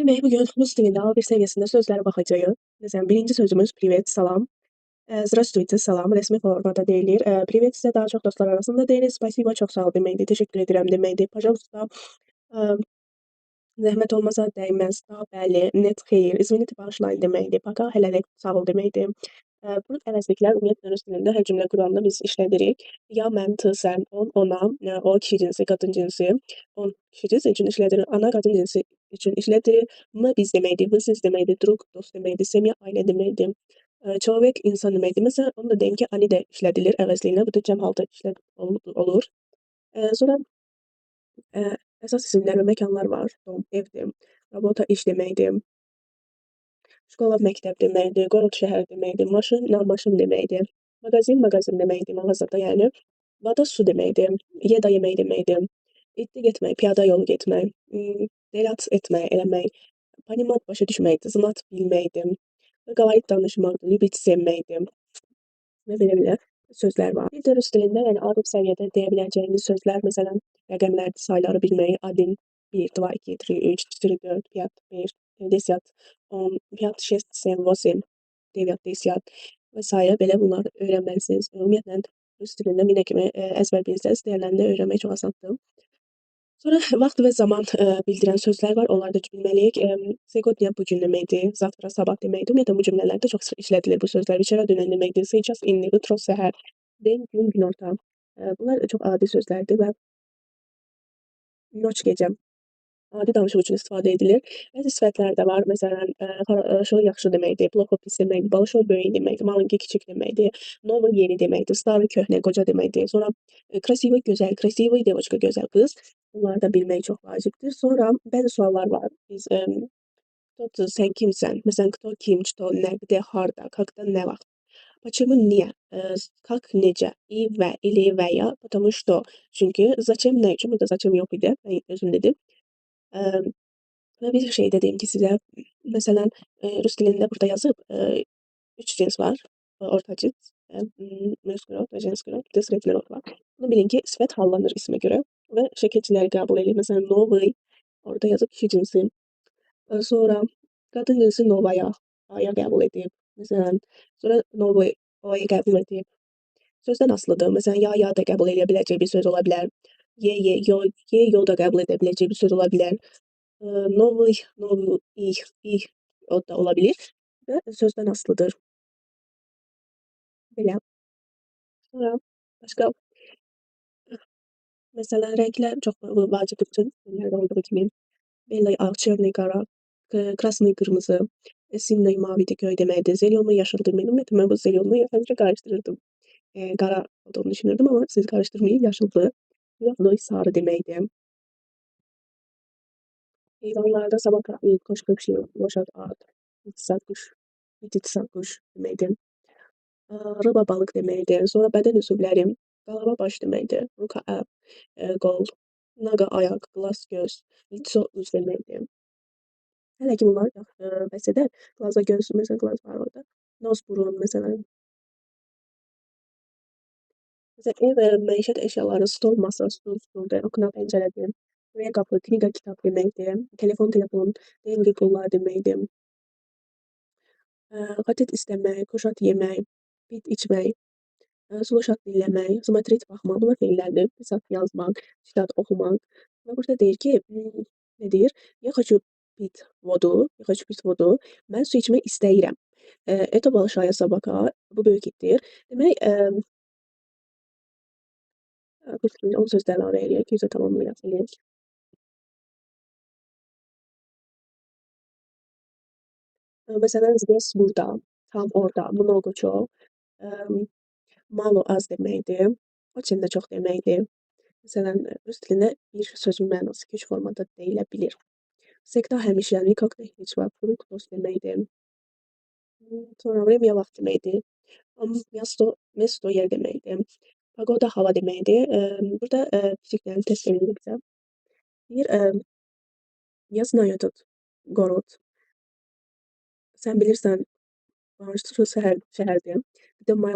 Demək, bu gün rus dilində A1 səviyyəsində sözlərə baxacağıq. Məsələn, birinci sözümüz "Privet", salam. "Здравствуйте", salam rəsmi formada deyilir. "Privet" isə daha çox dostlar arasında deyilir. "Spasibo", çox sağ ol deməkdir, təşəkkür edirəm deməkdir. "Пожалуйста", zəhmət olmasa dəyməz, daha bəli, net xeyir, "Извините", bağışlayın deməkdir. "Пока", hələlik, sağ ol deməkdir. Bu əvəzliklər ümumiyyətlə rus dilində hər cümlə quranda biz işlədirik. Ya, mən, t, sən, on, ona, o kişi cinsi, qadın cinsi, on kişi cinsi üçün işlədilir, ana qadın cinsi üçün işlədilir. M biz deməkdir, v siz deməkdir, druq dost deməkdir, semya ailə deməkdir. Человек insan deməkdir. Məsələn, onu da deyim ki, ani də işlədilir əvəzliyinə, bu da cəm halda olur. Sonra əsas isimlər və məkanlar var. Dom, evdir. Rabota iş deməkdir. Şkola məktəb deməkdir. Gorod şəhər deməkdir. Maşın maşın deməkdir. Mağazin mağazin deməkdir, mağazada yəni. Vada su deməkdir. Yeda yemək deməkdir. İtti getmək, piyada yolu getmək. Delat etmək, eləmək. Panimat başa düşməkdir. Znat bilməkdir. Qavarit danışmaqdır. Lübit sevməkdir. Və belə sözlər var. Bir də rus dilində, yəni A1 səviyyədə deyə biləcəyimiz sözlər, məsələn, rəqəmlər, sayları bilmək, 1, 2, 3, 4, 5, 5, 10, 5, 6, 7, 8, 9, 10 və sairə belə bunları öyrənməlisiniz. Ümumiyyətlə rus dilində minə kimi əzbər bilsəz, diğərlərində öyrənmək çox asandır. Sonra vaxt və zaman bildirən sözlər var, onları da bilməliyik. Сегодня bugün deməkdir, завтра sabah deməkdir. Ümumiyyətlə bu cümlələrdə çox işlədilir bu sözlər. Večera dünən deməkdir. Сейчас indi, utro səhər, den gün günorta. Bunlar çox adi sözlərdir və noç gecə adi danışıq üçün istifadə edilir. Bəzi sifətlər də var. Məsələn, хорошо yaxşı deməkdir, плохо pis deməkdir, большой böyük deməkdir, маленький kiçik deməkdir, новый yeni deməkdir, старый köhnə qoca deməkdir. Sonra красивый gözəl, красивый девочка gözəl qız. Bunları da bilmək çox vacibdir. Sonra bəzi suallar var. Biz кто ты, sən kimsən? Məsələn, кто kim, что, nə, где, harda, когда, nə vaxt. Почему niyə? Как necə? I və, ili və ya, потому что. Çünki zачем nə üçün? Burada zачем yox idi. Mən özüm dedim. Və bir şey də deyim ki sizə, məsələn, rus dilində burada yazıb 3 cins var. Orta cins, münski rod və jenski rod, bir də sredni rod var. Bunu bilin ki, sifət hallanır ismə görə və şəkilçiləri qəbul edir. Məsələn, новый, orada yazıb kişi cinsi. Sonra qadın cinsi novaya, aya qəbul edib. Məsələn, sonra новый, o-ya qəbul edib. Sözdən asılıdır. Məsələn, ya da qəbul edə biləcək bir söz ola bilər. Yo da qəbul edə biləcək bir söz ola bilər. Новый, ich, o da ola bilir və sözdən asılıdır. Belə. Sonra başqa məsələn, rənglər çox vacibdir bütün dillərdə olduğu kimi. Belli ağ, çerni qara, krasni qırmızı, sinni mavidir, göy deməkdir. Zelyonu yaşıl deməkdir. Ümumiyyətlə mən bu zelyonu həmişə qarışdırırdım. Qara olduğunu düşünürdüm, amma siz qarışdırmayın, yaşıldır. Zloy sarı deməkdir. Heyvanlarda sabah koş qıpşı, loşad at, itisə quş, itisə quş deməkdir. Rıba balıq deməkdir. Sonra bədən üzvləri, qalava baş deməkdir. Ruka əl, qol, naqa ayaq, qlas göz, litso üz deməkdir. Hələ ki bunlar bəs edər. Glaza göz, məsələn, glaz var orada. Nos burun, məsələn. Məsələn, ev məişət əşyaları, stol, masa, stul, stuldur, okna, pəncərədir. Buraya qapı, kniga, kitab deməkdir. Telefon, dengi, pullar deməkdir. Qatet istəmək, koşat yemək, pit içmək, sluşat dinləmək, смотреть baxmaq, bunlar feillərdir. Pisat yazmaq, citat oxumaq. Və burada deyir ki, nə deyir? Я хочу пить воду, я хочу пить воду. Mən su içmək istəyirəm. Это большая собака, bu böyük itdir. Demək, o sözdə əlavə eləyək, yüzə tamamlayaq. Məsələn, здесь burada, tam orada, много çox. Malo az deməkdir. Очень də çox deməkdir. Məsələn, rus dilində bir sözün mənası 2-3 formada deyilə bilir. Всегда həmişə, никогда heç vaxt, frukt dost deməkdir. Sonra время vaxt deməkdir. Mesto yer deməkdir. Pagoda hava deməkdir. Burada kiçiklərini test edirik bizə. Deyir, я знаю этот город. Sən bilirsən, şəhərdir. Bir də